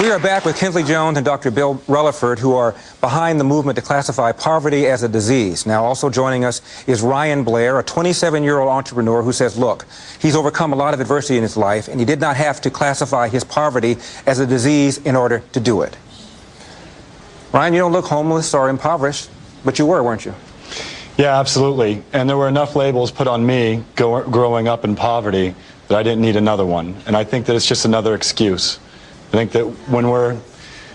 We are back with Kinsley Jones and Dr. Bill Relaford, who are behind the movement to classify poverty as a disease. Now, also joining us is Ryan Blair, a 27-year-old entrepreneur who says, look, he's overcome a lot of adversity in his life, and he did not have to classify his poverty as a disease in order to do it. Ryan, you don't look homeless or impoverished, but you were, weren't you? Yeah, absolutely. And there were enough labels put on me growing up in poverty that I didn't need another one. And I think that it's just another excuse. I think that when we're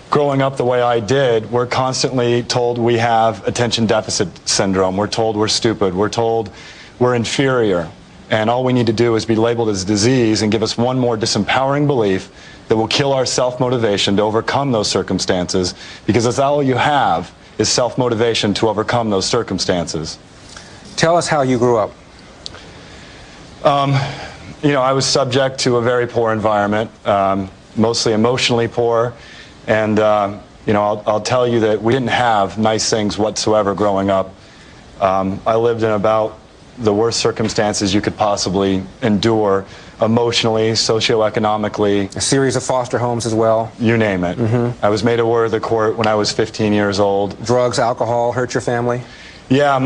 growing up the way I did, we're constantly told we have attention deficit syndrome. We're told we're stupid. We're told we're inferior. And all we need to do is be labeled as disease and give us one more disempowering belief that will kill our self-motivation to overcome those circumstances, because that's all you have is self-motivation to overcome those circumstances. Tell us how you grew up. You know, I was subject to a very poor environment. Mostly emotionally poor, and you know, I'll tell you that we didn't have nice things whatsoever growing up. I lived in about the worst circumstances you could possibly endure, emotionally, socioeconomically. A series of foster homes as well. You name it. I was made aware of the court when I was 15 years old. Drugs, alcohol hurt your family? Yeah,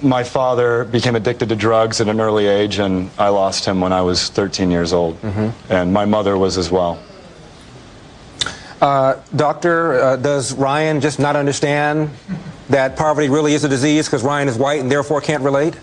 my father became addicted to drugs at an early age, and I lost him when I was 13 years old. And my mother was as well. Doctor, does Ryan just not understand that poverty really is a disease because Ryan is white and therefore can't relate?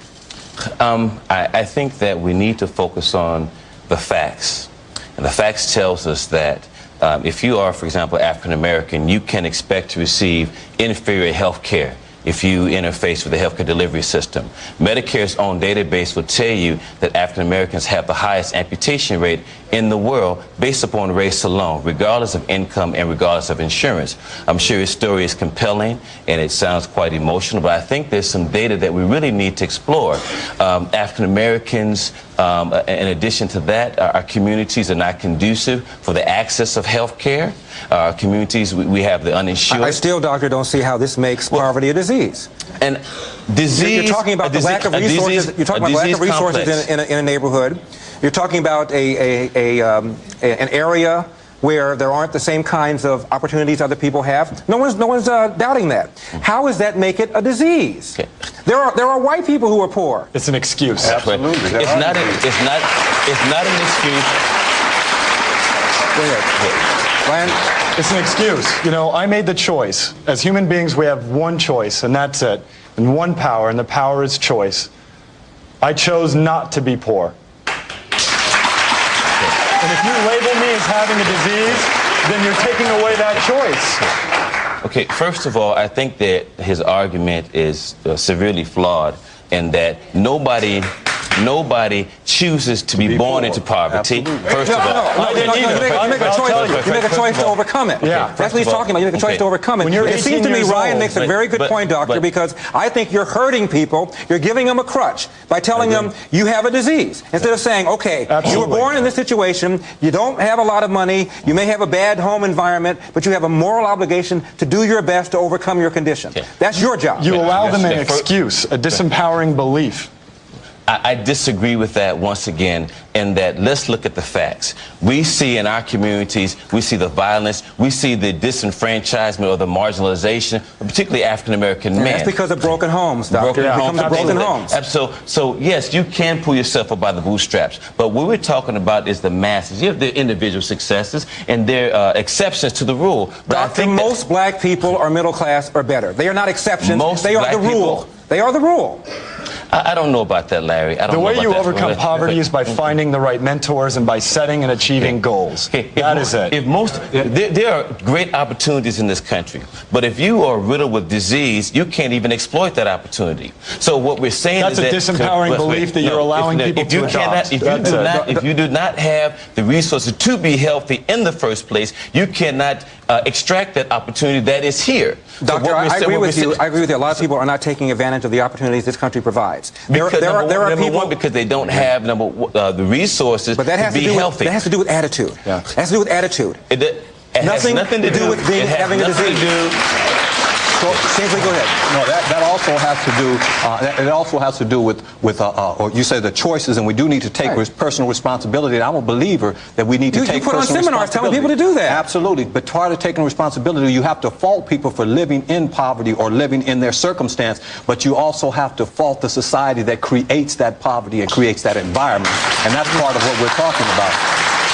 I think that we need to focus on the facts. And the facts tells us that if you are, for example, African American, you can expect to receive inferior health care if you interface with the healthcare delivery system. Medicare's own database will tell you that African Americans have the highest amputation rate in the world based upon race alone, regardless of income and regardless of insurance. I'm sure his story is compelling and it sounds quite emotional, but I think there's some data that we really need to explore. African Americans, in addition to that, our communities are not conducive for the access of health care. Our communities, we have the uninsured. I still, doctor, don't see how this makes poverty a disease. And disease, you're talking about the lack of resources. You're talking about lack of resources in a neighborhood. You're talking about an area where there aren't the same kinds of opportunities other people have. No one's doubting that. How does that make it a disease? Okay. There are white people who are poor. It's an excuse. Absolutely. It's not an excuse. Go ahead. Ryan? It's an excuse. You know, I made the choice. As human beings, we have one choice, and that's it. And one power, and the power is choice. I chose not to be poor. And if you label me as having a disease, then you're taking away that choice. Okay, first of all, I think that his argument is severely flawed in that nobody chooses to be born into poverty. Absolutely. First of all, you make a choice to overcome it. Yeah. That's what he's talking about. You make a choice to overcome it. It seems to me Ryan makes a very good point, doctor, because I think you're hurting people. You're giving them a crutch by telling them you have a disease. Instead of saying, okay, you were born in this situation, you don't have a lot of money, you may have a bad home environment, but you have a moral obligation to do your best to overcome your condition. That's your job. You allow them an excuse, a disempowering belief. I disagree with that once again, in that let's look at the facts. We see in our communities, we see the violence, we see the disenfranchisement or the marginalization, particularly African-American men. That's because of broken homes, doctor. It comes to broken homes. So yes, you can pull yourself up by the bootstraps, but what we're talking about is the masses. You have the individual successes, and there are exceptions to the rule. But doctor, I think most black people are middle class or better. They are not exceptions. They are the rule. They are the rule. I don't know about that, Larry. I don't the know way about you that. overcome poverty is by finding the right mentors and by setting and achieving goals. That is it. There are great opportunities in this country, but if you are riddled with disease, you can't even exploit that opportunity. So what we're saying is that that's a disempowering belief that you're allowing people to adopt. If you do not have the resources to be healthy in the first place, you cannot extract that opportunity that is here. Doctor, I agree with you. I agree with you. A lot of people are not taking advantage of the opportunities this country provides. There are people because they don't have the resources to be healthy. That has to do with attitude. It has to do with attitude. It has nothing to do with having a disease. Kingsley, go ahead. No, that also has to do. It also has to do with or you say the choices, and we do need to take personal responsibility. And I'm a believer that we need to take put on personal seminars telling people to do that. Absolutely, but part of taking responsibility, you have to fault people for living in poverty or living in their circumstance, but you also have to fault the society that creates that poverty and creates that environment, and that's part of what we're talking about.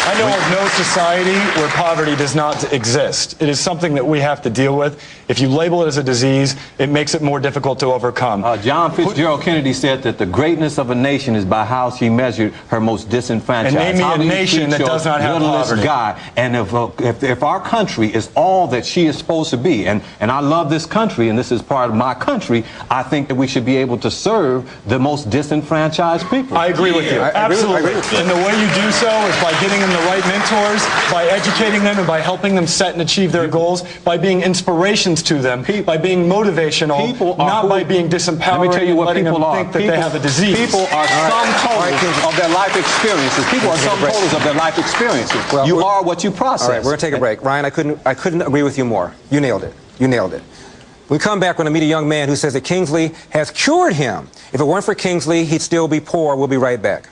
I know of no society where poverty does not exist. It is something that we have to deal with. If you label it as a disease, it makes it more difficult to overcome. John Fitzgerald Kennedy said that the greatness of a nation is by how she measured her most disenfranchised. And name me a nation that does not have poverty. Guy. And if our country is all that she is supposed to be, and I love this country, and this is part of my country, I think that we should be able to serve the most disenfranchised people. I agree with you. Absolutely. And the way you do so is by getting them the right mentors, by educating them, and by helping them set and achieve their goals, by being inspirations to them, by being motivational, not by being disempowering. Let me tell you what letting people them are. think that they have a disease. People are sum totals of their life experiences. People are sum totals of their life experiences. Well, you are what you process. All right, we're going to take a break. Ryan, I couldn't agree with you more. You nailed it. You nailed it. When we come back, we're going to meet a young man who says that Kingsley has cured him. If it weren't for Kingsley, he'd still be poor. We'll be right back.